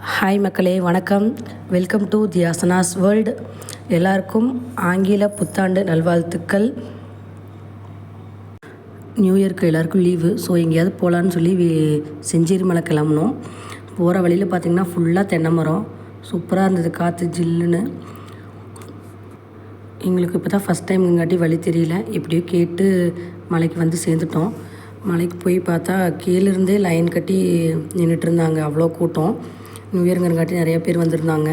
Hi மக்களே, வணக்கம். Welcome to the Asana's world. எல்லாருக்கும் ஆங்கில புத்தாண்டு நல்வாழ்த்துக்கள். நியூ இயர்க்கு எல்லாருக்கும் லீவு. ஸோ எங்கேயாவது போகலான்னு சொல்லி செஞ்சேரி மலை கிளம்புனோம். போகிற வழியில் பார்த்திங்கன்னா ஃபுல்லாக தென்னை மரம் சூப்பராக இருந்தது, காற்று ஜில்லுன்னு. எங்களுக்கு இப்போ தான் ஃபஸ்ட் டைம் இங்காட்டி வழி தெரியல, எப்படியோ கேட்டு மலைக்கு வந்து சேர்ந்துட்டோம். மலைக்கு போய் பார்த்தா கீழேருந்தே லைன் கட்டி நின்றுட்டு இருந்தாங்க, அவ்வளோ கூட்டம். நியூ இயருங்கிறங்காட்டி நிறையா பேர் வந்திருந்தாங்க.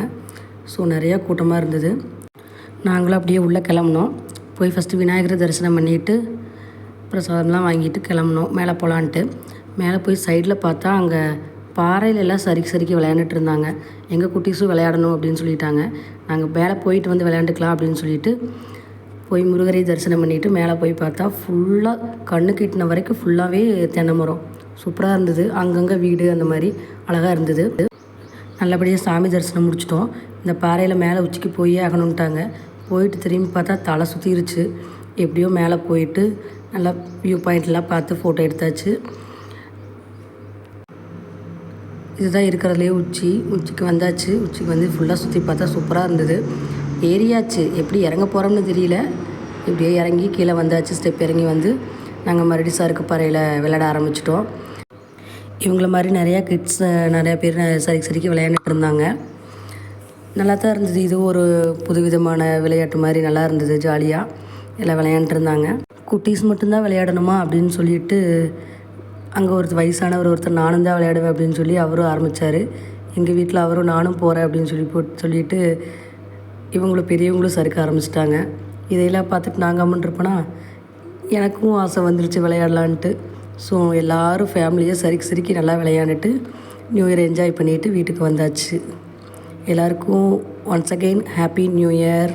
ஸோ நிறையா கூட்டமாக இருந்தது. நாங்களும் அப்படியே உள்ளே கிளம்புனோம். போய் ஃபஸ்ட்டு விநாயகரை தரிசனம் பண்ணிவிட்டு பிரசாதம்லாம் வாங்கிட்டு கிளம்புனோம் மேலே போகலான்ட்டு. மேலே போய் சைடில் பார்த்தா அங்கே பாறையிலெல்லாம் சறுக்கி விளையாண்டுட்டு இருந்தாங்க. எங்கள் குட்டீஸும் விளையாடணும் அப்படின்னு சொல்லிட்டாங்க. நாங்கள் மேலே போயிட்டு வந்து விளையாண்டுக்கலாம் அப்படின்னு சொல்லிட்டு போய் முருகரை தரிசனம் பண்ணிவிட்டு மேலே போய் பார்த்தா ஃபுல்லாக கண்ணு கிட்டின வரைக்கும் ஃபுல்லாகவே தென்னை மரம் சூப்பராக இருந்தது. அங்கங்கே வீடு அந்த மாதிரி அழகாக இருந்தது. நல்லபடியாக சாமி தரிசனம் முடிச்சிட்டோம். இந்த பாறையில் மேலே உச்சிக்கு போய் ஆகணுன்ட்டாங்க. போயிட்டு திரும்பி பார்த்தா தலை சுற்றிருச்சு. எப்படியோ மேலே போயிட்டு நல்லா வியூ பாயிண்ட்லாம் பார்த்து ஃபோட்டோ எடுத்தாச்சு. இதுதான் இருக்கிறதுலே உச்சிக்கு வந்தாச்சு. உச்சிக்கு வந்து ஃபுல்லாக சுற்றி பார்த்தா சூப்பராக இருந்தது. ஏறியாச்சு, எப்படி இறங்க போகிறோம்னு தெரியல. இப்படியே இறங்கி கீழே வந்தாச்சு. ஸ்டெப் இறங்கி வந்து நாங்கள் மறுபடியும் சறுக்கு பாறையில் விளையாட ஆரம்பிச்சிட்டோம். இவங்கள மாதிரி நிறையா கிட்ஸ் நிறையா பேர் சறுக்கி விளையாண்டுட்டு இருந்தாங்க. நல்லா தான் இருந்தது. இது ஒரு புதுவிதமான விளையாட்டு மாதிரி நல்லா இருந்தது. ஜாலியாக எல்லாம் விளையாண்டுட்டு இருந்தாங்க. குட்டீஸ் மட்டும்தான் விளையாடணுமா அப்படின்னு சொல்லிட்டு அங்கே ஒருத்தர் நானும் தான் விளையாடுவேன் அப்படின்னு சொல்லி அவரும் ஆரம்பித்தார். எங்கள் வீட்டில் அவரும் நானும் போகிறேன் அப்படின்னு சொல்லிட்டு இவங்களும் பெரியவங்களும் சறுக்க ஆரம்பிச்சிட்டாங்க. இதையெல்லாம் பார்த்துட்டு நாங்கள் அம்மன்ருப்போனா எனக்கும் ஆசை வந்துருச்சு விளையாடலான்ட்டு. ஸோ எல்லோரும் ஃபேமிலியாக சறுக்கி நல்லா விளையாண்டுட்டு நியூ இயர் என்ஜாய் பண்ணிவிட்டு வீட்டுக்கு வந்தாச்சு. எல்லாருக்கும் once again happy new year.